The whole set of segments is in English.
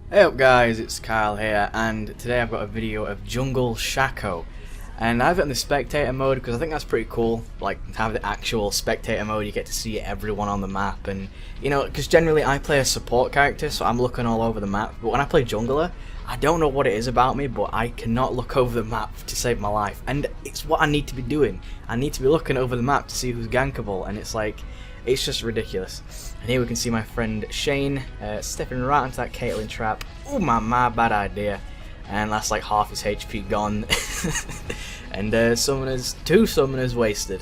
Hey up guys, it's Kyle here, and today I've got a video of Jungle Shaco. And I have it in the spectator mode because I think that's pretty cool, like have the actual spectator mode, you get to see everyone on the map. And you know, because generally I play a support character, so I'm looking all over the map, but when I play jungler, I don't know what it is about me, but I cannot look over the map to save my life, and it's what I need to be doing. I need to be looking over the map to see who's gankable, and it's like, it's just ridiculous. And here we can see my friend Shane stepping right into that Caitlyn trap. Oh my bad idea. And that's like half his HP gone. And two summoners wasted.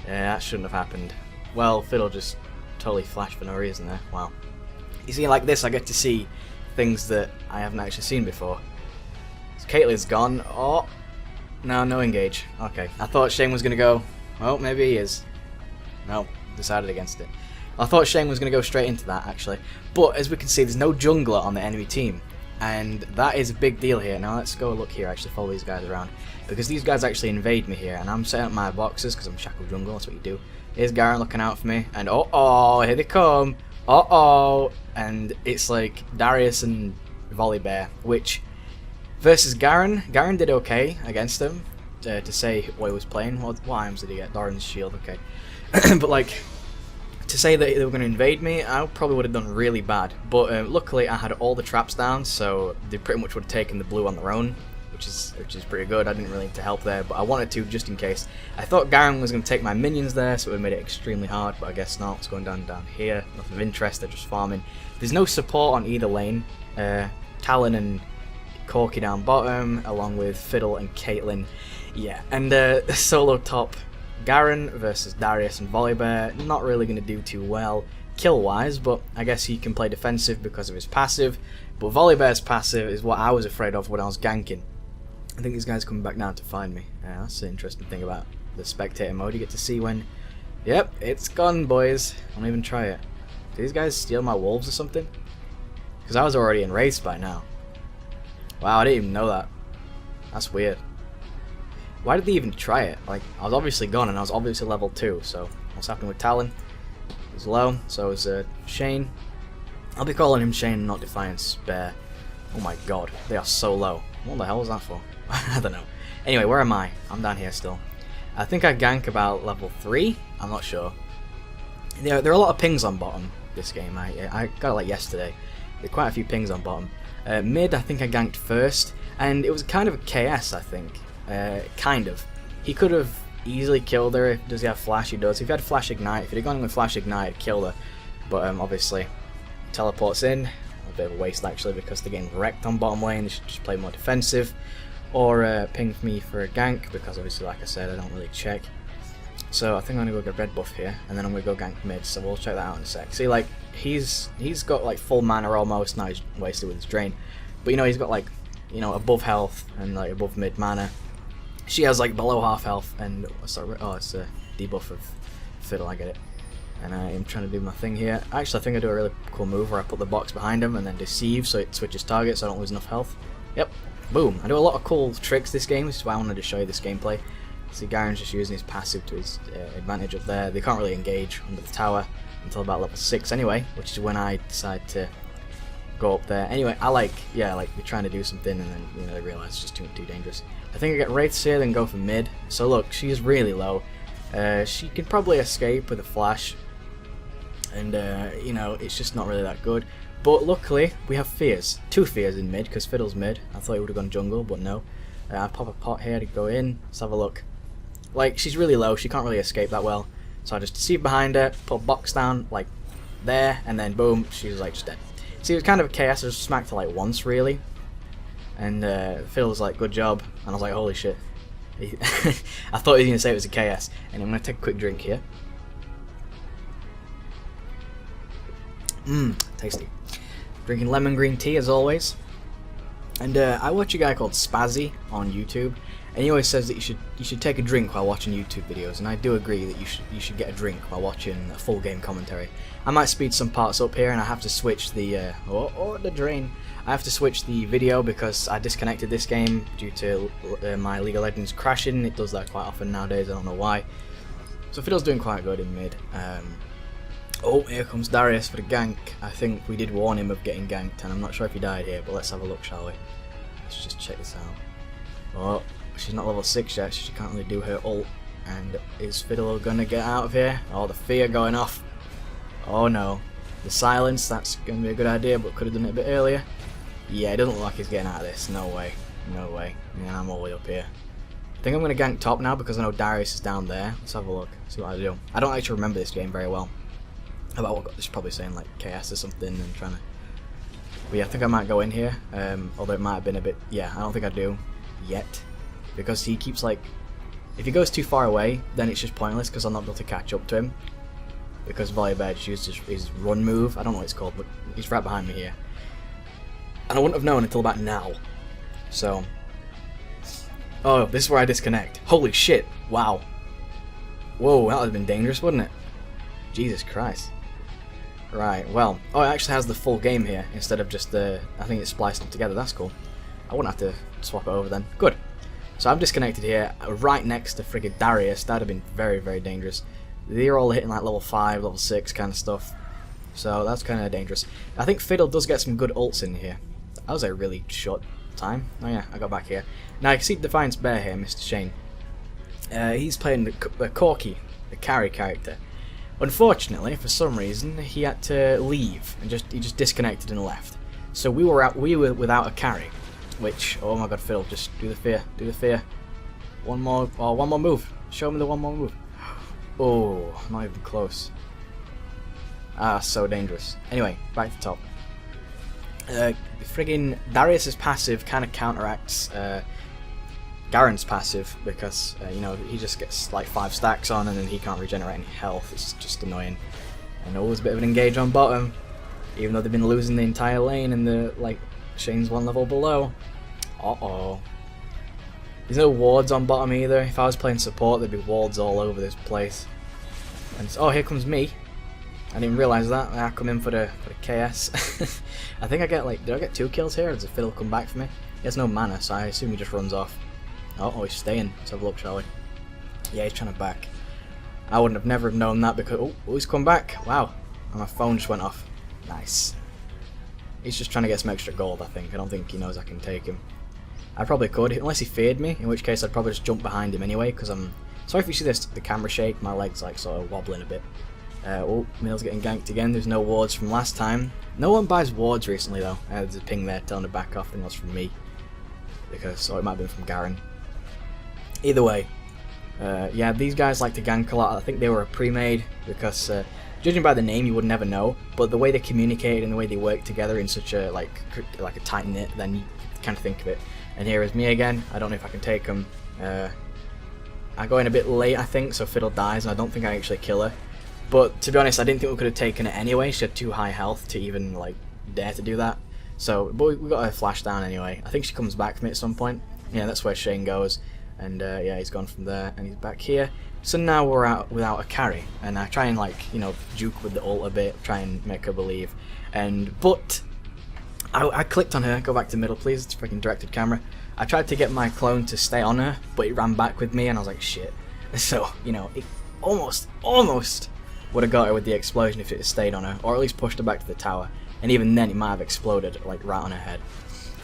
That shouldn't have happened. Well, Fiddle just totally flashed for no reason there. Wow. You see, like this I get to see things that I haven't actually seen before. So Caitlyn's gone. Oh, no engage. Okay, I thought Shane was going to go. Oh, maybe he is. No, decided against it. I thought Shane was going to go straight into that actually, but as we can see there's no jungler on the enemy team, and that is a big deal here. Now let's go look here, actually follow these guys around, because these guys actually invade me here, and I'm setting up my boxes because I'm Shaco jungle, that's what you do. Here's Garen looking out for me, and oh, here they come, and it's like Darius and Volibear, which versus Garen did okay against him, to say what he was playing. What items did he get? Doran's shield, okay. But like, to say that they were going to invade me, I probably would have done really bad. But luckily I had all the traps down, so they pretty much would have taken the blue on their own, which is pretty good. I didn't really need to help there, but I wanted to just in case. I thought Garen was going to take my minions there, so it would have made it extremely hard, but I guess not. It's going down here. Nothing of interest, they're just farming. There's no support on either lane. Talon and Corki down bottom, along with Fiddle and Caitlyn. Yeah, and solo top. Garen versus Darius and Volibear, not really going to do too well kill-wise, but I guess he can play defensive because of his passive. But Volibear's passive is what I was afraid of when I was ganking. I think these guys are coming back now to find me. That's the interesting thing about the spectator mode. You get to see when... Yep, it's gone, boys. I won't even try it. Did these guys steal my wolves or something? Because I was already enraged by now. Wow, I didn't even know that. That's weird. Why did they even try it? Like, I was obviously gone, and I was obviously level 2, so what's happening with Talon? He's low, so is Shane. I'll be calling him Shane, not Defiance Bear. Oh my god, they are so low. What the hell was that for? I don't know. Anyway, where am I? I'm down here still. I think I gank about level 3? I'm not sure. There are a lot of pings on bottom this game. I got it like yesterday. There are quite a few pings on bottom. Mid, I think I ganked first, and it was kind of a KS, I think. Kind of. He could have easily killed her. Does he have flash? He does. If he had flash ignite, if he'd have gone with flash ignite, he'd kill her. But obviously, teleports in. A bit of a waste actually, because they're getting wrecked on bottom lane. They should just play more defensive, or ping me for a gank, because obviously, like I said, I don't really check. So I think I'm gonna go get red buff here, and then I'm gonna go gank mid. So we'll check that out in a sec. See, like he's got like full mana almost. Now he's wasted with his drain, but you know he's got like, you know, above health and like above mid mana. She has like below half health, and sorry, oh, it's a debuff of Fiddle, I get it. And I am trying to do my thing here. Actually, I think I do a really cool move where I put the box behind him and then deceive so it switches targets so I don't lose enough health. Yep, boom. I do a lot of cool tricks this game, which is why I wanted to show you this gameplay. See, Garen's just using his passive to his advantage up there. They can't really engage under the tower until about level 6 anyway, which is when I decide to go up there. Anyway, I like we're trying to do something, and then you know, they realize it's just too dangerous. I think I get wraiths here, then go for mid. So look, she's really low. She can probably escape with a flash, and you know, it's just not really that good. But luckily, we have fears. 2 fears in mid, because Fiddle's mid. I thought he would have gone jungle, but no. I pop a pot here to go in. Let's have a look. Like, she's really low. She can't really escape that well. So I just deceive behind her, put a box down like there, and then boom, she's like just dead. See, it was kind of a chaos. I just smacked her like once, really. And Phil was like, good job. And I was like, holy shit. I thought he was going to say it was a KS. And I'm going to take a quick drink here. Tasty. Drinking lemon green tea as always. And I watch a guy called Spazzy on YouTube. And he always says that you should take a drink while watching YouTube videos, and I do agree that you should get a drink while watching a full game commentary. I might speed some parts up here, and I have to switch the the drain. I have to switch the video because I disconnected this game due to my League of Legends crashing. It does that quite often nowadays. I don't know why. So Fiddle's doing quite good in mid. Oh, here comes Darius for the gank. I think we did warn him of getting ganked, and I'm not sure if he died here, but let's have a look, shall we? Let's just check this out. Oh, she's not level 6 yet, so she can't really do her ult. And is Fiddle gonna get out of here? Oh, the fear going off. Oh no. The silence, that's gonna be a good idea, but could have done it a bit earlier. Yeah, it doesn't look like he's getting out of this. No way. No way. Yeah, I'm all the way up here. I think I'm gonna gank top now because I know Darius is down there. Let's have a look. See what I do. I don't actually remember this game very well. About what this is probably saying like KS or something and trying to. But yeah, I think I might go in here. Although it might have been a bit. Yeah, I don't think I do yet because he keeps like. If he goes too far away, then it's just pointless because I'll not be able to catch up to him. Because Volibear just used his run move. I don't know what it's called, but he's right behind me here. And I wouldn't have known until about now. So. Oh, this is where I disconnect. Holy shit! Wow. Whoa, that would have been dangerous, wouldn't it? Jesus Christ. Right, well, oh, it actually has the full game here instead of just the. I think it's spliced them together. That's cool. I wouldn't have to swap it over then. Good. So I'm disconnected here, right next to friggin' Darius. That'd have been very, very dangerous. They're all hitting like level 5, level 6 kind of stuff. So that's kind of dangerous. I think Fiddle does get some good ults in here. That was a really short time. Oh yeah, I got back here. Now I can see Defiance Bear here, Mr. Shane. He's playing the Corky, the carry character. Unfortunately, for some reason, he had to leave and he just disconnected and left. So we were without a carry, which oh my god, Phil, just do the fear. One more move. Show me the one more move. Oh, not even close. Ah, so dangerous. Anyway, back to top. Friggin' Darius's passive kind of counteracts Garen's passive because you know, he just gets like 5 stacks on and then he can't regenerate any health. It's just annoying. And always a bit of an engage on bottom, even though they've been losing the entire lane and the like Shane's 1 level below. Uh-oh. There's no wards on bottom either. If I was playing support, there'd be wards all over this place. And oh, here comes me. I didn't realise that. I come in for the KS. I think I get like, did I get 2 kills here? Or does the Fiddle come back for me? He has no mana, so I assume he just runs off. Oh, he's staying. Let's have a look, shall we? Yeah, he's trying to back. I wouldn't have never have known that because oh, he's come back. Wow, and my phone just went off. Nice. He's just trying to get some extra gold, I think. I don't think he knows I can take him. I probably could, unless he feared me, in which case I'd probably just jump behind him anyway, because I'm... Sorry if you see this, the camera shake, my leg's like sort of wobbling a bit. Oh, Mill's getting ganked again, there's no wards from last time. No one buys wards recently though. There's a ping there telling to back off, and that's from me. Because, oh, it might have been from Garen. Either way, yeah, these guys like to gank a lot. I think they were pre-made, because judging by the name you would never know, but the way they communicate and the way they work together in such a, like a tight knit, then you kind of think of it. And here is me again. I don't know if I can take him. I go in a bit late, I think, so Fiddle dies, and I don't think I actually kill her. But to be honest, I didn't think we could have taken it anyway. She had too high health to even like dare to do that. So, but we got her flash down anyway. I think she comes back from it at some point. Yeah, that's where Shane goes. And yeah, he's gone from there, and he's back here. So now we're out without a carry, and I try and like, you know, juke with the ult a bit, try and make her believe. But I clicked on her. Go back to middle, please. It's a freaking directed camera. I tried to get my clone to stay on her, but it ran back with me, and I was like, shit. So you know, it almost would have got her with the explosion if it had stayed on her, or at least pushed her back to the tower. And even then, it might have exploded like right on her head.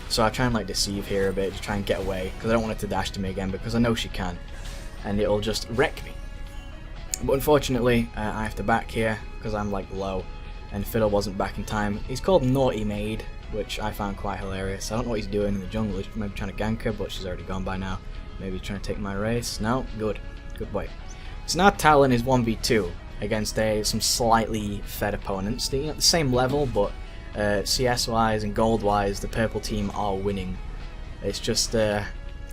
So I try and like deceive here a bit to try and get away, because I don't want it to dash to me again, because I know she can, and it'll just wreck me. But unfortunately, I have to back here because I'm like low, and Fiddle wasn't back in time. He's called Naughty Maid, which I found quite hilarious. I don't know what he's doing in the jungle. He's maybe trying to gank her, but she's already gone by now. Maybe he's trying to take my race. No, good way. So now Talon is 1v2 against some slightly fed opponents. They're at the same level, but CS-wise and gold-wise, the purple team are winning. It's just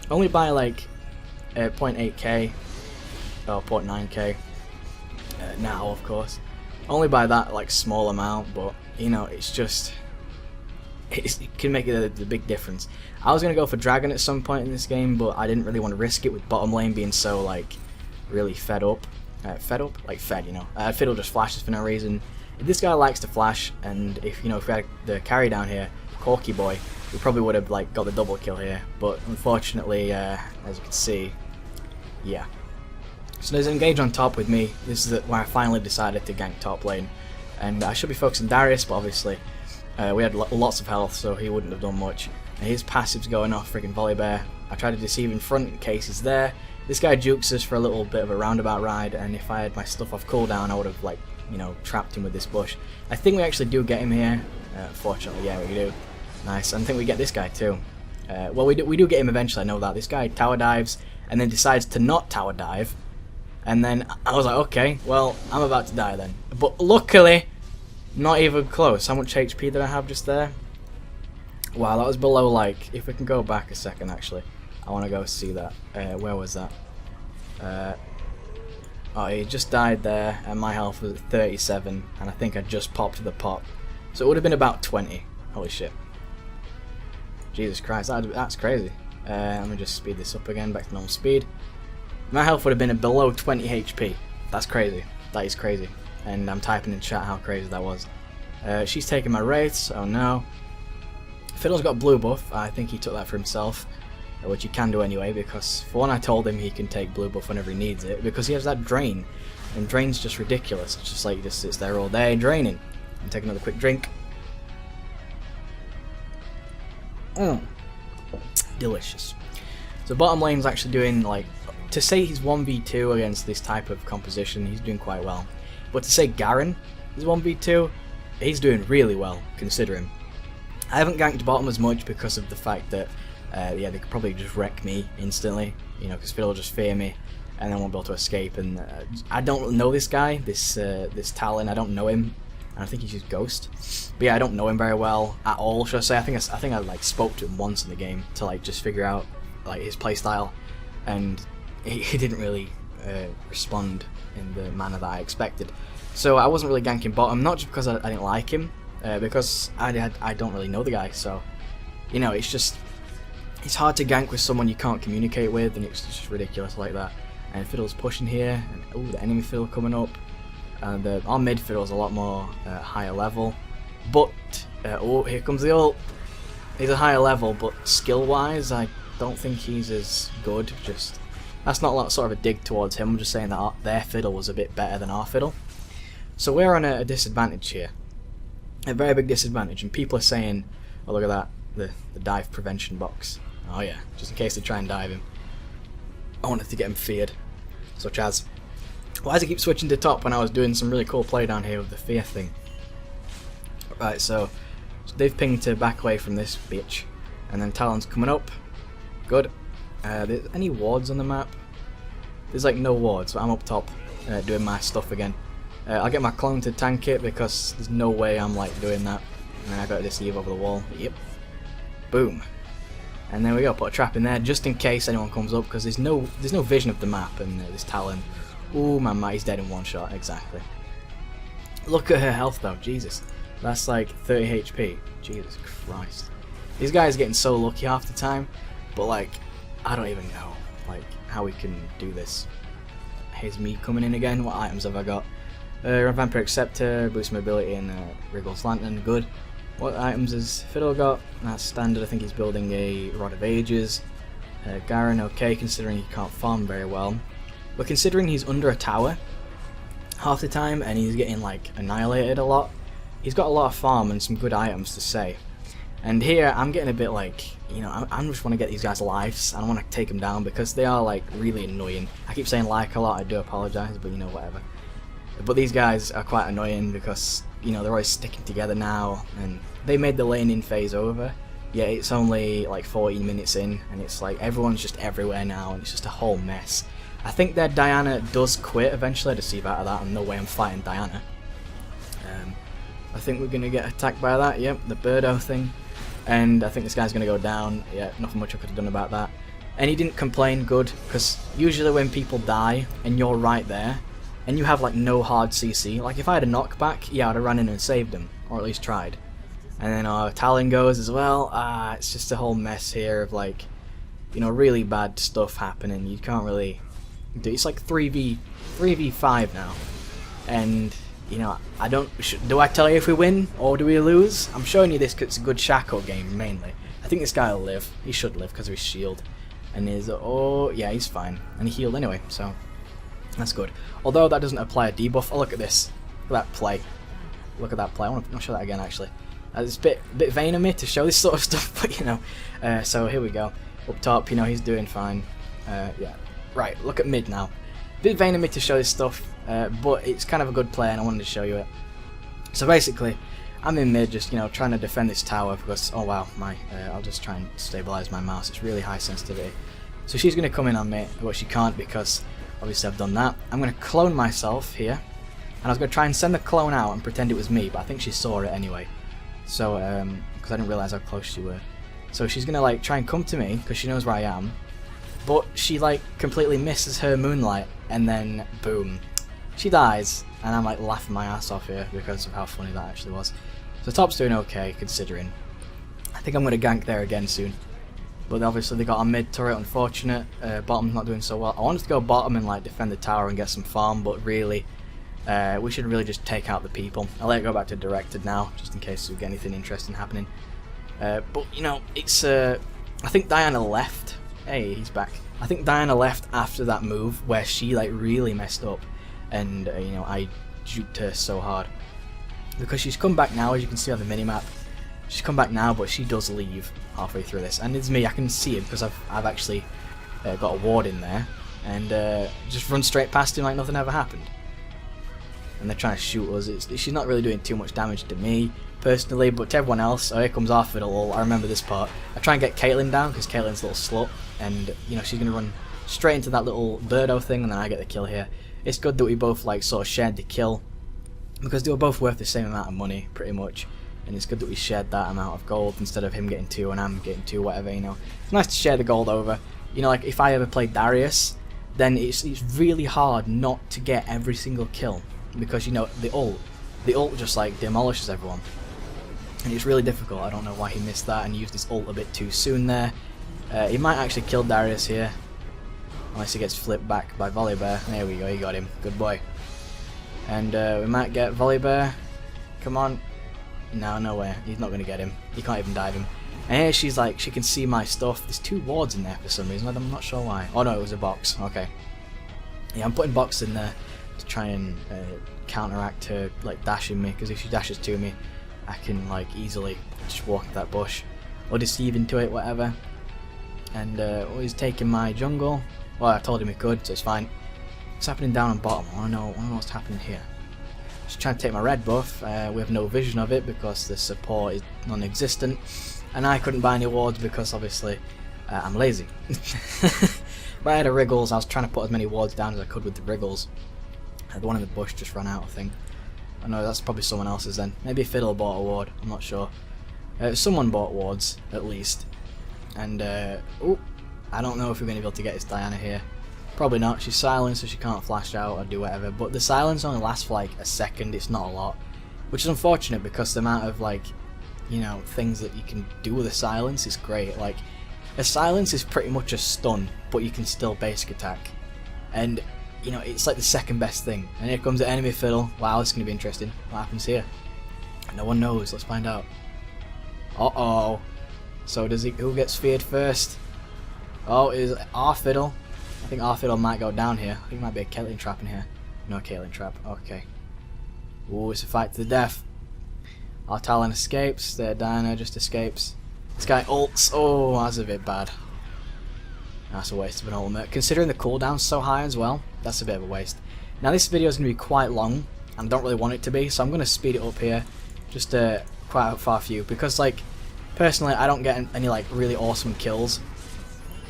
only by like 0.8k or 0.9k now, of course. Only by that like small amount, but you know, it's just it can make the big difference. I was gonna go for Dragon at some point in this game, but I didn't really want to risk it with bottom lane being so like really fed up. Like fed, you know. Fiddle just flashes for no reason. This guy likes to flash, and if you know, if we had the carry down here, Corky boy, we probably would have like got the double kill here. But unfortunately, as you can see, yeah. So there's an engage on top with me. This is where I finally decided to gank top lane, and I should be focusing Darius, but obviously we had lots of health, so he wouldn't have done much. And his passive's going off, friggin' volley bear. I try to deceive in front in case he's there. This guy jukes us for a little bit of a roundabout ride, and if I had my stuff off cooldown, I would have, like, you know, trapped him with this bush. I think we actually do get him here. Fortunately, yeah, we do. Nice. And I think we get this guy too. Well, we do get him eventually, I know that. This guy tower dives and then decides to not tower dive. And then I was like, okay, well, I'm about to die then. But luckily, not even close. How much HP did I have just there? Wow, that was below, like, if we can go back a second, actually. I want to go see that. Where was that? Oh, he just died there, and my health was at 37, and I think I just popped the pot. So it would have been about 20. Holy shit. Jesus Christ, that's crazy. Let me just speed this up again, back to normal speed. My health would have been below 20 HP. That's crazy. That is crazy. And I'm typing in chat how crazy that was. She's taking my wraiths. Oh no. Fiddle's got blue buff. I think he took that for himself. Which he can do anyway, because for one I told him he can take blue buff whenever he needs it, because he has that drain. And drain's just ridiculous. It's just like he just sits there all day draining. And take another quick drink. Delicious. So bottom lane's actually doing, like, to say he's 1v2 against this type of composition, he's doing quite well. But to say Garen is 1v2, he's doing really well, considering. I haven't ganked bottom as much because of the fact that, yeah, they could probably just wreck me instantly, you know, because Fiddle will just fear me, and then won't be able to escape. And I don't know this guy, this Talon. I don't know him. And I think he's just Ghost. But yeah, I don't know him very well at all, should I say. I think I like spoke to him once in the game to like just figure out like his playstyle, and he didn't really respond in the manner that I expected. So I wasn't really ganking bottom, not just because I didn't like him, because I don't really know the guy. So, you know, it's hard to gank with someone you can't communicate with, and it's just ridiculous like that. And Fiddle's pushing here, and oh, the enemy Fiddle coming up. And our mid Fiddle's a lot more higher level, but oh, here comes the ult. He's a higher level, but skill-wise, I don't think he's as good. Just that's not like sort of a dig towards him. I'm just saying that their Fiddle was a bit better than our Fiddle. So we're on a disadvantage here, a very big disadvantage. And people are saying, "Oh, look at that, the dive prevention box." Oh yeah, just in case they try and dive him. I wanted to get him feared, such as. Why does it keep switching to top when I was doing some really cool play down here with the fear thing? Right, so they've pinged to back away from this bitch, and then Talon's coming up. Good. There's any wards on the map? There's like no wards, but I'm up top doing my stuff again. I'll get my clone to tank it because there's no way I'm like doing that. And I got to deceive over the wall. Yep. Boom. And there we go. Put a trap in there just in case anyone comes up, because there's no vision of the map, and this Talon. Ooh, man, he's dead in one shot, exactly. Look at her health though, Jesus. That's like 30 HP. Jesus Christ. These guys are getting so lucky half the time, but like, I don't even know like how we can do this. Here's me coming in again. What items have I got? Vampire Acceptor, boost mobility, and Wriggle's Lantern, good. What items has Fiddle got? That's standard, I think he's building a Rod of Ages. Garen, okay, considering he can't farm very well. But considering he's under a tower half the time and he's getting like annihilated a lot, he's got a lot of farm and some good items to say. And here I'm getting a bit like, you know, I just want to get these guys' lives. I don't want to take them down because they are like really annoying. I keep saying like a lot, I do apologise, but you know, whatever. But these guys are quite annoying because, you know, they're always sticking together now, and they made the laning phase over. Yeah, it's only like 14 minutes in, and it's like everyone's just everywhere now, and it's just a whole mess. I think that Diana does quit eventually. I deceive out of that, and no way I'm fighting Diana. I think we're going to get attacked by that, yep, the Birdo thing. And I think this guy's going to go down. Yeah, nothing much I could have done about that. And he didn't complain, good, because usually when people die and you're right there, and you have like no hard CC, like if I had a knockback, yeah, I'd have run in and saved him, or at least tried. And then our Talon goes as well. It's just a whole mess here of like, you know, really bad stuff happening. You can't really do. It's like 3v5 now, and you know, I don't. Do I tell you if we win or do we lose? I'm showing you this because it's a good Shaco game mainly. I think this guy will live. He should live because of his shield, and his yeah, he's fine, and he healed anyway, so that's good. Although that doesn't apply a debuff. Oh, look at this. Look at that play. look at that play. I want to show that again actually. It's a bit vain of me to show this sort of stuff, but you know. So here we go. Up top, you know, he's doing fine. Yeah. Right, look at mid now. Bit vain of me to show this stuff, but it's kind of a good play and I wanted to show you it. So basically, I'm in mid just, you know, trying to defend this tower because, oh wow, I'll just try and stabilize my mouse. It's really high sensitivity. So she's going to come in on me, but she can't because obviously I've done that. I'm going to clone myself here, and I was going to try and send the clone out and pretend it was me, but I think she saw it anyway. So, because I didn't realize how close she were. So she's going to like try and come to me because she knows where I am, but she like completely misses her moonlight, and then boom, she dies, and I'm like laughing my ass off here because of how funny that actually was. So top's doing okay considering. I think I'm going to gank there again soon. But obviously they got a mid turret, unfortunate. Bottom's not doing so well. I wanted to go bottom and like defend the tower and get some farm, but really, we should really just take out the people. I'll let it go back to directed now, just in case we get anything interesting happening. But you know, it's I think Diana left. Hey, he's back. I think Diana left after that move where she like really messed up, and you know, I juked her so hard because she's come back now, as you can see on the minimap. She's come back now, but she does leave halfway through this, and it's me. I can see it because I've actually got a ward in there, and just run straight past him like nothing ever happened. And they're trying to shoot us. She's not really doing too much damage to me personally, but to everyone else. Oh, here comes our fiddle. I remember this part. I try and get Caitlyn down because Caitlyn's a little slut, and you know she's gonna run straight into that little birdo thing, and then I get the kill here. It's good that we both like sort of shared the kill because they were both worth the same amount of money, pretty much. And it's good that we shared that amount of gold instead of him getting 2 and I'm getting 2, whatever, you know. It's nice to share the gold over. You know, like if I ever played Darius, then it's really hard not to get every single kill because, you know, the ult just like demolishes everyone. And it's really difficult. I don't know why he missed that and used his ult a bit too soon there. He might actually kill Darius here, unless he gets flipped back by Volibear. There we go, he got him. Good boy. And we might get Volibear. Come on. No, no way. He's not going to get him. He can't even dive him. And here she's like, she can see my stuff. There's 2 wards in there for some reason. I'm not sure why. Oh no, it was a box. Okay. Yeah, I'm putting box in there to try and counteract her like dashing me. Because if she dashes to me, I can like easily just walk that bush. Or deceive into it, whatever. And he's taking my jungle. Well, I told him he could, so it's fine. What's happening down on bottom? I want to know what's happening here. Just trying to take my red buff. We have no vision of it because the support is non-existent, and I couldn't buy any wards because obviously I'm lazy. But I had a Wriggles. I was trying to put as many wards down as I could with the Wriggles. The one in the bush just ran out, I think. I know that's probably someone else's then. Maybe Fiddle bought a ward. I'm not sure. Someone bought wards at least. And oh, I don't know if we're going to be able to get this Diana here. Probably not. She's silent, so she can't flash out or do whatever. But the silence only lasts for like a second. It's not a lot, which is unfortunate because the amount of like, you know, things that you can do with a silence is great. Like, a silence is pretty much a stun, but you can still basic attack, and you know it's like the second best thing. And here comes the enemy fiddle. Wow, this is gonna be interesting. What happens here? No one knows. Let's find out. Uh-oh. So does he? Who gets feared first? Oh, it is our fiddle. I think our fiddle might go down here. I think there might be a Caitlyn trap in here. No Caitlyn trap. Okay. Ooh, it's a fight to the death. Our Talon escapes. Their Diana just escapes. This guy ults. Oh, that's a bit bad. That's a waste of an ultimate. Considering the cooldown's so high as well, that's a bit of a waste. Now this video is going to be quite long, and I don't really want it to be, so I'm going to speed it up here. Just quite a far few, because like, personally I don't get any like really awesome kills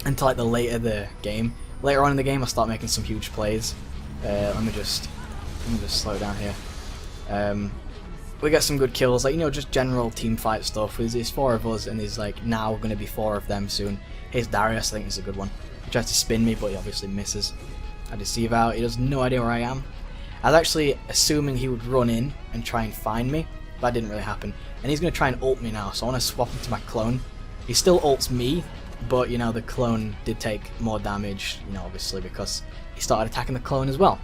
until like the later the game. Later on in the game I start making some huge plays. Let me just slow down here. We get some good kills, like, you know, just general team fight stuff. There's 4 of us, and there's like now going to be 4 of them soon. Here's Darius, I think he's a good one. He tries to spin me, but he obviously misses. I deceive out. He has no idea where I am. I was actually assuming he would run in and try and find me, but that didn't really happen. And he's going to try and ult me now, so I want to swap him to my clone. He still ults me, but you know, the clone did take more damage, you know, obviously because he started attacking the clone as well.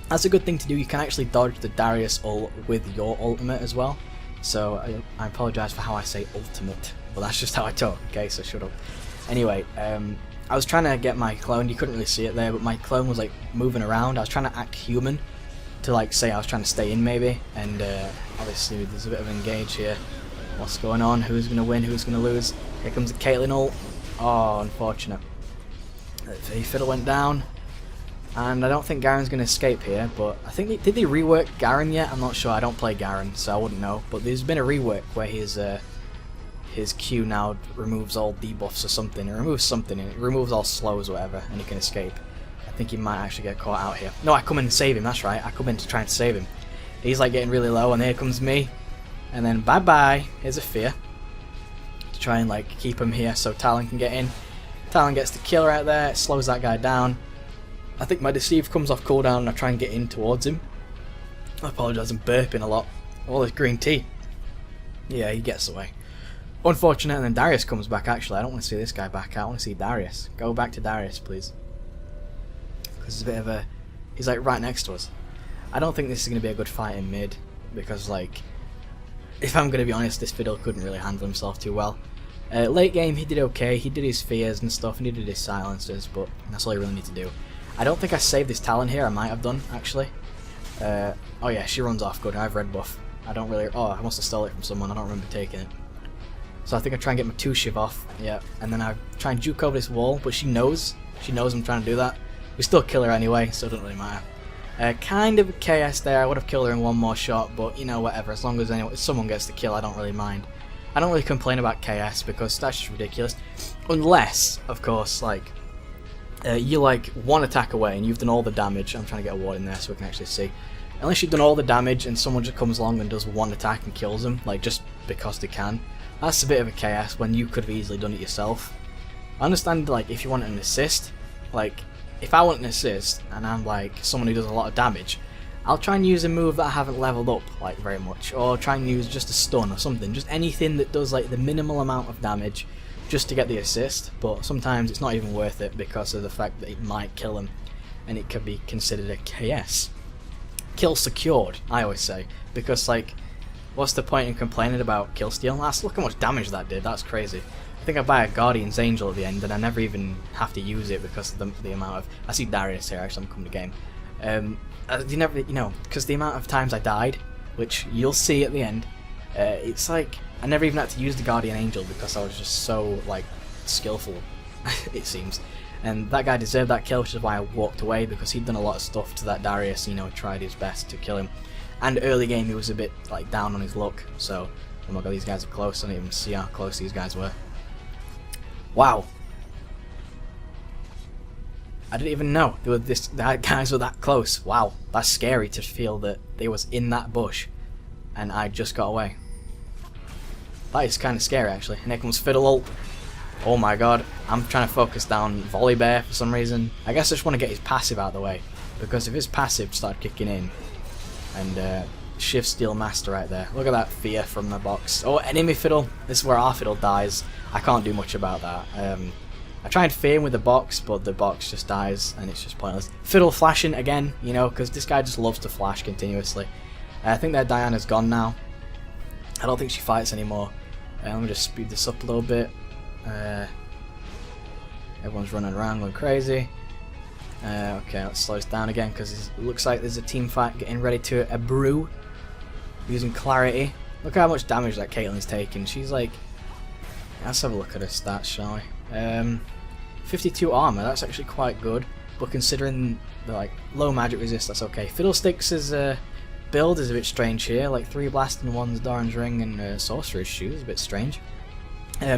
That's a good thing to do. You can actually dodge the Darius ult with your ultimate as well. So I apologise for how I say ultimate, but that's just how I talk, okay, so shut up. Anyway, I was trying to get my clone. You couldn't really see it there, but my clone was like moving around. I was trying to act human, to like say I was trying to stay in maybe, and obviously there's a bit of engage here. What's going on? Who's going to win? Who's going to lose? Here comes the Caitlyn ult. Oh, unfortunate. The fiddle went down, and I don't think Garen's going to escape here, but I think did they rework Garen yet? I'm not sure. I don't play Garen, so I wouldn't know, but there's been a rework where his Q now removes all debuffs or something. It removes something, it removes all slows or whatever, and he can escape. I think he might actually get caught out here. No, I come in to save him, that's right. I come in to try and save him. He's like getting really low, and here comes me. And then bye-bye. Here's a fear. To try and like keep him here so Talon can get in. Talon gets the kill right there, it slows that guy down. I think my deceive comes off cooldown and I try and get in towards him. I apologise, I'm burping a lot. All this green tea. Yeah, he gets away. Unfortunate, and then Darius comes back actually. I don't want to see this guy back out, I want to see Darius. Go back to Darius, please. Because it's a bit of a... he's like right next to us. I don't think this is going to be a good fight in mid, because like... if I'm going to be honest, this fiddle couldn't really handle himself too well. Late game he did okay, he did his fears and stuff, and he did his silencers, but that's all you really need to do. I don't think I saved this Talon here, I might have done, actually. Oh yeah, she runs off good, I have red buff. I don't really... oh, I must have stole it from someone, I don't remember taking it. So I think I try and get my 2-shiv off, yeah, and then I try and juke over this wall, but she knows I'm trying to do that. We still kill her anyway, so it doesn't really matter. Kind of a KS there, I would have killed her in one more shot, but you know, whatever, as long as someone gets the kill, I don't really mind. I don't really complain about KS because that's just ridiculous. Unless, of course, like, you're like one attack away and you've done all the damage. I'm trying to get a ward in there so we can actually see. Unless you've done all the damage and someone just comes along and does one attack and kills them, like just because they can. That's a bit of a KS when you could have easily done it yourself. I understand, like, if you want an assist, like, if I want an assist and I'm like someone who does a lot of damage, I'll try and use a move that I haven't leveled up like very much, or try and use just a stun or something, just anything that does like the minimal amount of damage just to get the assist. But sometimes it's not even worth it because of the fact that it might kill him and it could be considered a KS. Kill secured, I always say, because like, what's the point in complaining about kill steal? Look how much damage that did, that's crazy. I think I buy a Guardian's Angel at the end and I never even have to use it because of the amount of... I see Darius here, actually, I'm coming to game. You never, you know, because the amount of times I died, which you'll see at the end, it's like I never even had to use the Guardian Angel because I was just so like skillful, it seems. And that guy deserved that kill, which is why I walked away, because he'd done a lot of stuff to that Darius, you know, tried his best to kill him. And early game he was a bit like down on his luck, so oh my god, these guys are close. I didn't even see how close these guys were. Wow. I didn't even know that guys were that close. Wow, that's scary to feel that they was in that bush and I just got away. That is kind of scary actually. And here comes Fiddle ult. Oh my god, I'm trying to focus down Volley Bear for some reason. I guess I just want to get his passive out of the way, because if his passive started kicking in, and Shift Steel Master right there. Look at that fear from the box. Oh, enemy Fiddle. This is where our Fiddle dies. I can't do much about that. I try and fear him with the box, but the box just dies, and it's just pointless. Fiddle flashing again, you know, because this guy just loves to flash continuously. I think that Diana's gone now. I don't think she fights anymore. Let me just speed this up a little bit. Everyone's running around going crazy. Okay, let's slow this down again, because it looks like there's a team fight getting ready to brew. Using Clarity. Look how much damage that Caitlyn's taking. She's like... Let's have a look at her stats, shall we? 52 armor, that's actually quite good. But considering the like low magic resist, that's okay. Fiddlesticks' build is a bit strange here. Like 3 blast and 1's Doran's Ring and Sorcerer's Shoes, a bit strange.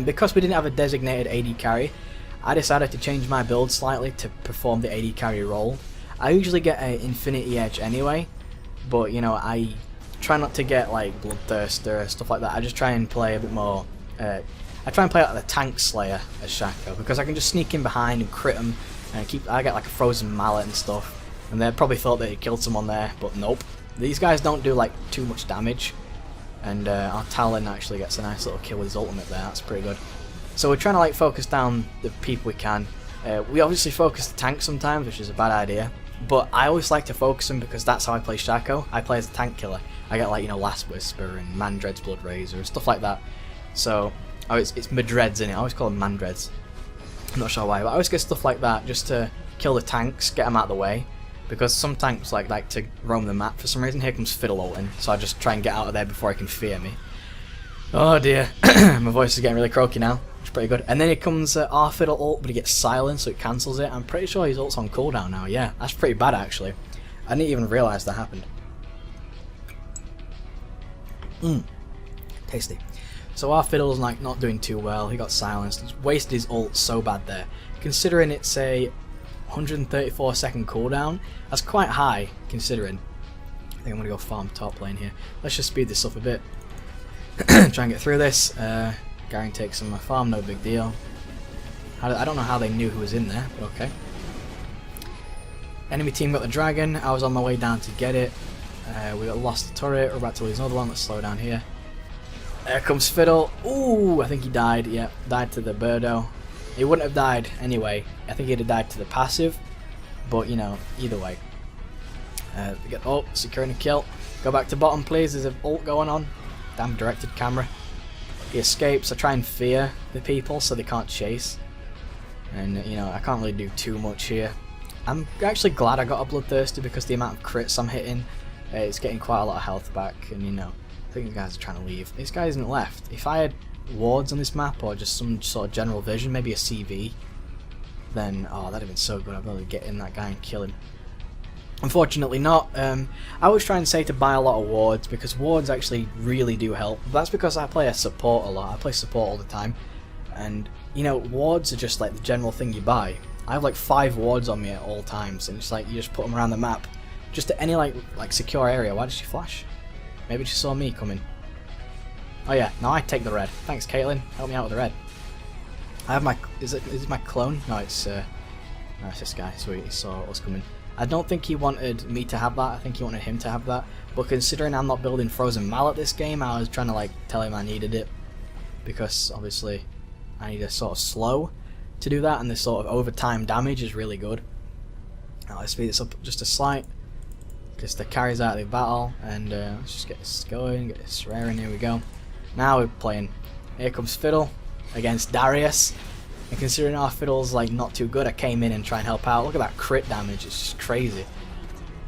Because we didn't have a designated AD carry, I decided to change my build slightly to perform the AD carry role. I usually get an Infinity Edge anyway, but you know, I try not to get like Bloodthirst or stuff like that. I just try and play a bit more... I try and play like the Tank Slayer as Shaco, because I can just sneak in behind and crit them, and I get like a frozen mallet and stuff, and they probably thought they had killed someone there, but nope. These guys don't do like too much damage, and our Talon actually gets a nice little kill with his ultimate there, that's pretty good. So we're trying to like focus down the people we can. We obviously focus the tank sometimes, which is a bad idea, but I always like to focus them because that's how I play Shaco. I play as a tank killer. I get like, you know, Last Whisper and Mandred's Blood Razor and stuff like that. So... oh, it's Madreds in it. I always call them Mandreds. I'm not sure why, but I always get stuff like that just to kill the tanks, get them out of the way. because some tanks like to roam the map for some reason. Here comes Fiddle ulting, so I just try and get out of there before he can fear me. Oh dear, my voice is getting really croaky now. It's pretty good. And then here comes our Fiddle ult, but he gets silenced, so it cancels it. I'm pretty sure his ult's on cooldown now. Yeah, that's pretty bad actually. I didn't even realise that happened. Tasty. So our Fiddle's like not doing too well. He got silenced. He's wasted his ult so bad there. Considering it's a 134-second cooldown, that's quite high considering. I think I'm gonna go farm top lane here. Let's just speed this up a bit. Try and get through this. Garen takes some of my farm, no big deal. I don't know how they knew who was in there, but okay. Enemy team got the dragon. I was on my way down to get it. We got lost the turret. We're about to lose another one. Let's slow down here. There comes Fiddle. Ooh, I think he died. Yeah, died to the Birdo. He wouldn't have died anyway. I think he'd have died to the passive. But, you know, either way. Securing a kill. Go back to bottom, please. There's an ult going on. Damn directed camera. He escapes. I try and fear the people so they can't chase. And, you know, I can't really do too much here. I'm actually glad I got a Bloodthirsty because the amount of crits I'm hitting, it's getting quite a lot of health back. And, you know, I think these guys are trying to leave. This guy isn't left. If I had wards on this map or just some sort of general vision, maybe a CV, then, oh, that'd have been so good. I'd really get in that guy and kill him. Unfortunately not. I was trying to say to buy a lot of wards because wards actually really do help. But that's because I play a support a lot. I play support all the time. And, you know, wards are just like the general thing you buy. I have like 5 wards on me at all times, and it's like you just put them around the map. Just at any like secure area. Why did she flash? Maybe she saw me coming. Oh yeah, now I take the red. Thanks, Caitlin. Help me out with the red. I have my... Is it my clone? No, it's this guy. Sweet, he saw us coming. I don't think he wanted me to have that. I think he wanted him to have that. But considering I'm not building Frozen Mallet this game, I was trying to like tell him I needed it. Because obviously I need a sort of slow to do that, and this sort of overtime damage is really good. Now let's speed this up just a slight. Just the carries out of the battle, and let's just get this going, get this raring. Here we go. Now we're playing. Here comes Fiddle against Darius. And considering our Fiddle's like not too good, I came in and try and help out. Look at that crit damage, it's just crazy.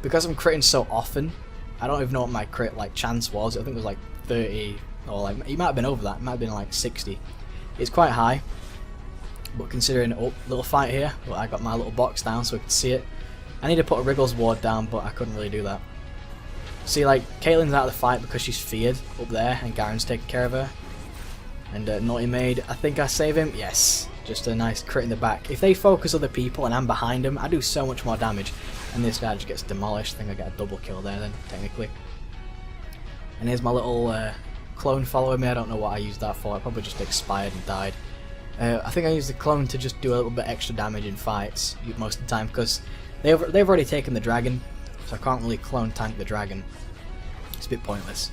Because I'm critting so often, I don't even know what my crit like chance was. I think it was like 30, or like it might have been over that. It might have been like 60. It's quite high. But considering, oh, little fight here. Well, I got my little box down so we could see it. I need to put a Wriggles ward down, but I couldn't really do that. See, like, Caitlin's out of the fight because she's feared up there, and Garen's taking care of her. And Naughty Maid, I think I save him. Yes, just a nice crit in the back. If they focus other people and I'm behind them, I do so much more damage. And this guy just gets demolished. I think I get a double kill there then, technically. And here's my little clone following me. I don't know what I used that for. It probably just expired and died. I think I used the clone to just do a little bit extra damage in fights most of the time because they've already taken the dragon, so I can't really clone tank the dragon. It's a bit pointless.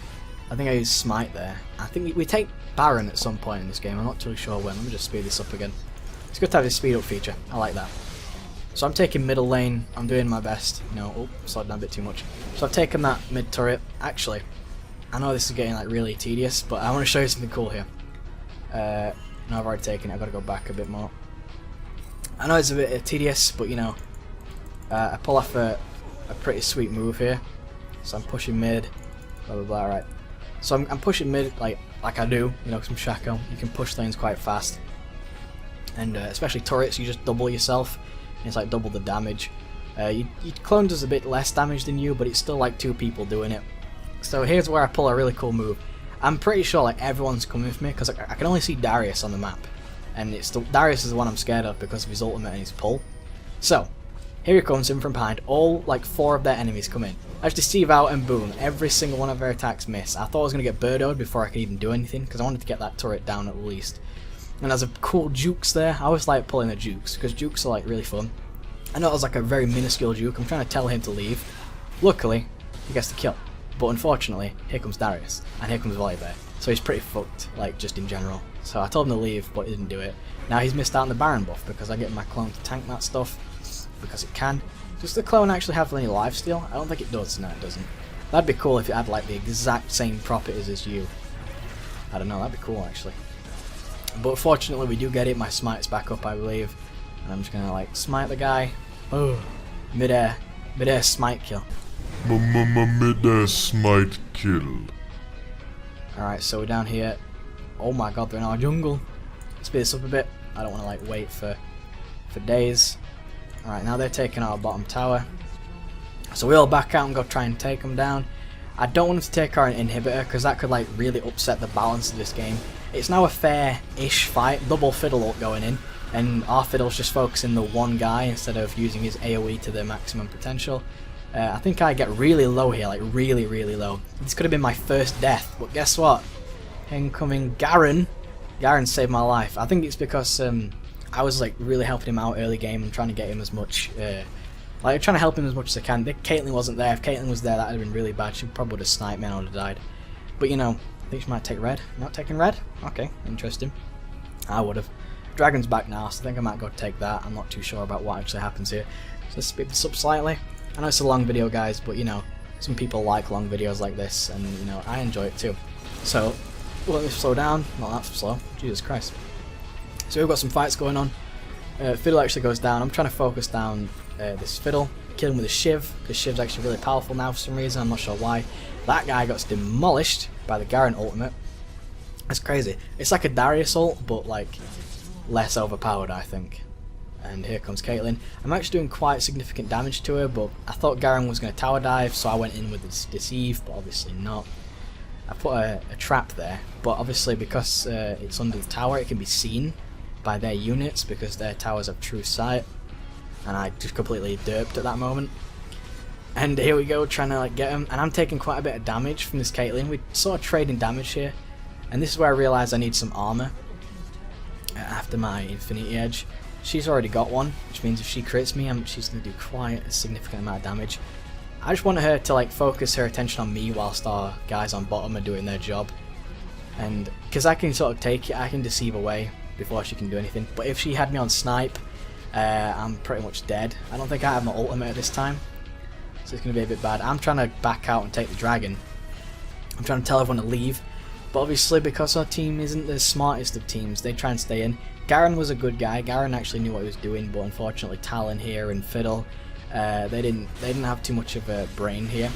I think I used Smite there. I think we take Baron at some point in this game. I'm not too sure when. Let me just speed this up again. It's good to have this speed up feature. I like that. So I'm taking middle lane. I'm doing my best. No, oh, slowed down a bit too much. So I've taken that mid turret. Actually, I know this is getting like really tedious, but I want to show you something cool here. No, I've already taken it. I've got to go back a bit more. I know it's a bit tedious, but you know, I pull off a pretty sweet move here. So I'm pushing mid, blah blah blah. Right. So I'm pushing mid like I do, you know, 'cause I'm Shaco. You can push lanes quite fast, and especially turrets, you just double yourself. And it's like double the damage. Your clone does a bit less damage than you, but it's still like 2 people doing it. So here's where I pull a really cool move. I'm pretty sure like everyone's coming with me because I can only see Darius on the map, and Darius is the one I'm scared of because of his ultimate and his pull. So here he comes in from behind. All like 4 of their enemies come in. I just deceive out and boom, every single one of their attacks miss. I thought I was gonna get birdoed before I could even do anything because I wanted to get that turret down at least. And there's a cool jukes there. I always like pulling the jukes because jukes are like really fun. I know it was like a very minuscule juke. I'm trying to tell him to leave. Luckily, he gets the kill. But unfortunately, here comes Darius, and here comes Volibear. So he's pretty fucked, like, just in general. So I told him to leave, but he didn't do it. Now he's missed out on the Baron buff, because I get my clone to tank that stuff, because it can. Does the clone actually have any lifesteal? I don't think it does. No, it doesn't. That'd be cool if it had, like, the exact same properties as you. I don't know, that'd be cool, actually. But fortunately, we do get it. My smite's back up, I believe. And I'm just gonna, like, smite the guy. Oh, mid-air. Mid-air smite kill. Mid-air smite kill. Alright, so we're down here. Oh my god, they're in our jungle. Speed this up a bit. I don't want to like wait for days. Alright, now they're taking our bottom tower. So we all back out and go try and take them down. I don't want them to take our inhibitor because that could like really upset the balance of this game. It's now a fair-ish fight, double fiddle ult going in, and our fiddle's just focusing the one guy instead of using his AoE to the maximum potential. I think I get really low here, like really low. This could have been my first death, but guess what? Incoming Garen. Garen saved my life. I think it's because I was like really helping him out early game and trying to get him as much, like trying to help him as much as I can. Caitlyn wasn't there. If Caitlyn was there, that would have been really bad. She probably would have sniped me and I would have died. But you know, I think she might take red. Not taking red? Okay, interesting. I would have. Dragon's back now, so I think I might go take that. I'm not too sure about what actually happens here. So let's speed this up slightly. I know it's a long video, guys, but you know, some people like long videos like this, and you know, I enjoy it too. So, let me slow down. Not that slow. Jesus Christ. So we've got some fights going on. Fiddle actually goes down. I'm trying to focus down this Fiddle, kill him with a Shiv, because Shiv's actually really powerful now for some reason, I'm not sure why. That guy got demolished by the Garen ultimate. That's crazy. It's like a Darius ult, but like less overpowered, I think. And here comes Caitlyn. I'm actually doing quite significant damage to her, but I thought Garen was going to tower dive, so I went in with this Deceive, but obviously not. I put a trap there, but obviously because it's under the tower, it can be seen by their units because their towers have true sight. And I just completely derped at that moment. And here we go, trying to like get him, and I'm taking quite a bit of damage from this Caitlyn. We're sort of trading damage here, and this is where I realise I need some armour after my Infinity Edge. She's already got one, which means if she crits me, she's going to do quite a significant amount of damage. I just want her to like focus her attention on me whilst our guys on bottom are doing their job. And because I can sort of take it, I can deceive away before she can do anything. But if she had me on snipe, I'm pretty much dead. I don't think I have my ultimate at this time, so it's going to be a bit bad. I'm trying to back out and take the dragon. I'm trying to tell everyone to leave, but obviously because our team isn't the smartest of teams, they try and stay in. Garen was a good guy. Garen actually knew what he was doing, but unfortunately Talon here and Fiddle, they didn't have too much of a brain here.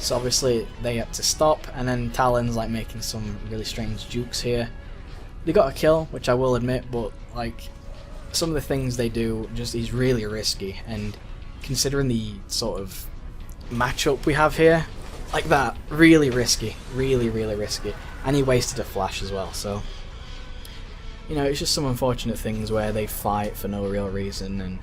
So obviously they had to stop, and then Talon's like making some really strange jukes here. They got a kill, which I will admit, but like some of the things they do just is really risky, and considering the sort of matchup we have here, like that, really risky, really risky. And he wasted a flash as well, so you know, it's just some unfortunate things where they fight for no real reason and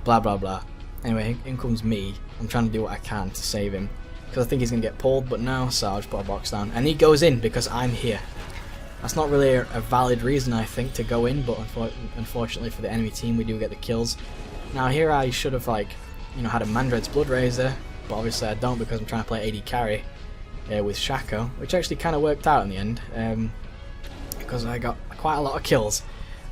blah blah blah. Anyway, in comes me. I'm trying to do what I can to save him because I think he's gonna get pulled, but no, so I'll just put a box down, and he goes in because I'm here. That's not really a valid reason, I think, to go in, but unfortunately for the enemy team, we do get the kills. Now here I should have, like, you know, had a Mandred's Blood Razor, but obviously I don't because I'm trying to play AD carry with Shaco, which actually kind of worked out in the end, because I got quite a lot of kills.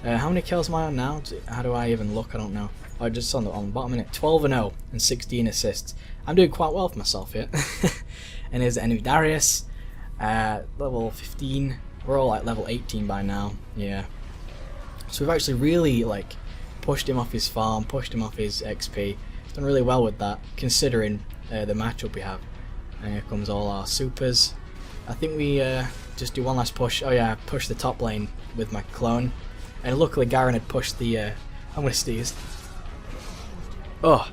How many kills am I on now? How do I even look? I don't know. I just on the bottom minute, 12-0 and 16 assists. I'm doing quite well for myself here. And here's the enemy Darius, level 15. We're all like level 18 by now, yeah. So we've actually really like pushed him off his farm, pushed him off his XP. Done really well with that, considering the matchup we have. And here comes all our supers. I think we just do one last push. Oh yeah, push the top lane with my clone. And luckily Garen had pushed the... I'm gonna sneeze. Oh,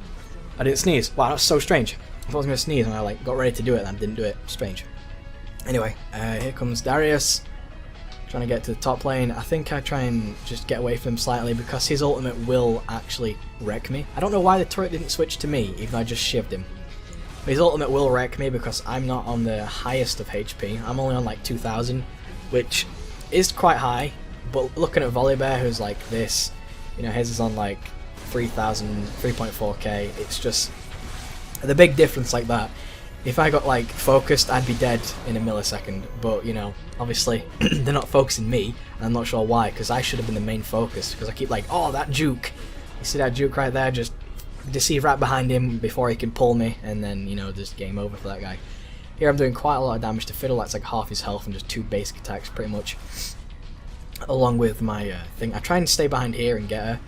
I didn't sneeze. Wow, that's so strange. I thought I was gonna sneeze and I like got ready to do it and I didn't do it. Strange. Anyway, here comes Darius. Trying to get to the top lane. I think I try and just get away from him slightly because his ultimate will actually wreck me. I don't know why the turret didn't switch to me, even though I just shivved him. But his ultimate will wreck me because I'm not on the highest of HP. I'm only on like 2,000, which is quite high. But looking at Volibear, who's like this, you know, his is on like 3,000, 3.4k. It's just the big difference like that. If I got like focused, I'd be dead in a millisecond, but you know, obviously they're not focusing me, and I'm not sure why, because I should have been the main focus, because I keep like, oh, that juke, you see that juke right there, just deceive right behind him before he can pull me, and then, you know, just game over for that guy. Here I'm doing quite a lot of damage to Fiddle. That's like half his health and just 2 basic attacks pretty much, along with my thing. I try and stay behind here and get her,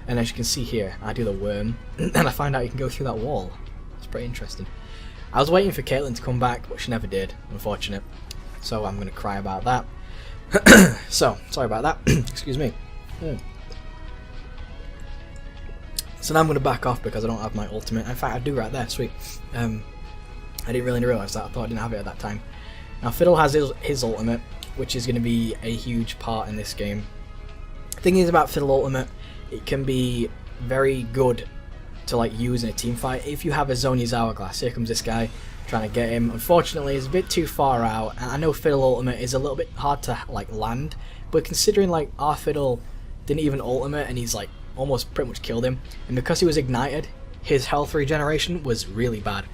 and as you can see here, I do the worm, and I find out you can go through that wall. pretty interesting. I was waiting for Caitlyn to come back, but she never did, unfortunate. So I'm going to cry about that. So, sorry about that. Excuse me. So now I'm going to back off because I don't have my ultimate. In fact, I do right there, sweet. I didn't really realise that. I thought I didn't have it at that time. Now Fiddle has his ultimate, which is going to be a huge part in this game. The thing is about Fiddle ultimate, it can be very good to like use in a team fight if you have a Zhonya's Hourglass. Here comes this guy trying to get him. Unfortunately, he's a bit too far out, and I know Fiddle ultimate is a little bit hard to like land, but considering like our Fiddle didn't even ultimate and he's like almost pretty much killed him, and because he was ignited, his health regeneration was really bad.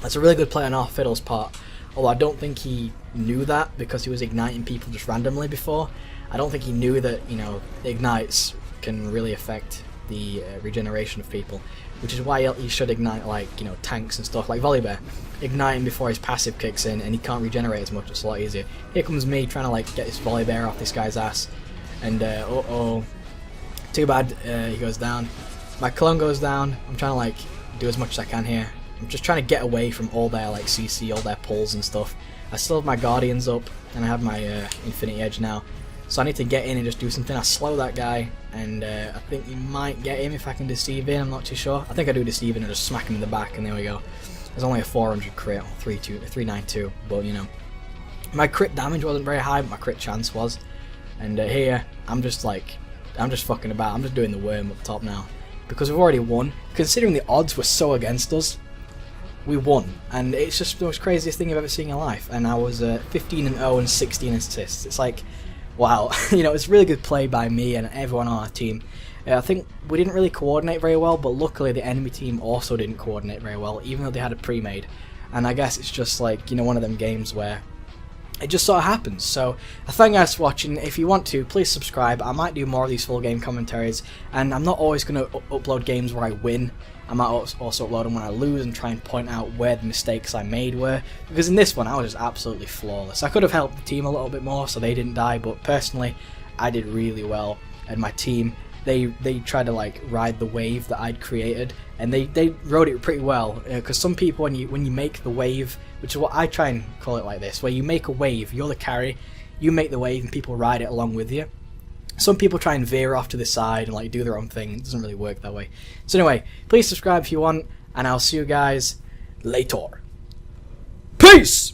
That's a really good play on our Fiddle's part, although I don't think he knew that because he was igniting people just randomly before. I don't think he knew that, you know, ignites can really affect the regeneration of people, which is why he should ignite like, you know, tanks and stuff like Volibear. Ignite him before his passive kicks in and he can't regenerate as much, it's a lot easier. Here comes me trying to like get this Volibear off this guy's ass, and too bad, he goes down. My clone goes down. I'm trying to like do as much as I can here. I'm just trying to get away from all their like CC, all their pulls and stuff. I still have my Guardians up and I have my Infinity Edge now. So I need to get in and just do something. I slow that guy, and I think you might get him if I can deceive him. I'm not too sure. I think I do deceive him and just smack him in the back, and there we go. There's only a 400 crit, 392, but you know. My crit damage wasn't very high, but my crit chance was. And here, I'm just fucking about. I'm just doing the worm up top now. Because we've already won. Considering the odds were so against us, we won. And it's just the most craziest thing I've ever seen in life. And I was 15-0 and 16 assists. It's like, wow. You know, it's really good play by me and everyone on our team. I think we didn't really coordinate very well, but luckily the enemy team also didn't coordinate very well, even though they had a pre-made. And I guess it's just like, you know, one of them games where it just sort of happens. So I thank you guys for watching. If you want to, please subscribe. I might do more of these full game commentaries, and I'm not always going to upload games where I win. I might also upload them when I lose and try and point out where the mistakes I made were, because in this one I was just absolutely flawless. I could have helped the team a little bit more so they didn't die, but personally I did really well, and my team, they tried to like ride the wave that I'd created, and they rode it pretty well, because some people when you make the wave, which is what I try and call it like this, where you make a wave, you're the carry, you make the wave and people ride it along with you. Some people try and veer off to the side and like do their own thing. It doesn't really work that way. So anyway, please subscribe if you want, and I'll see you guys later. Peace!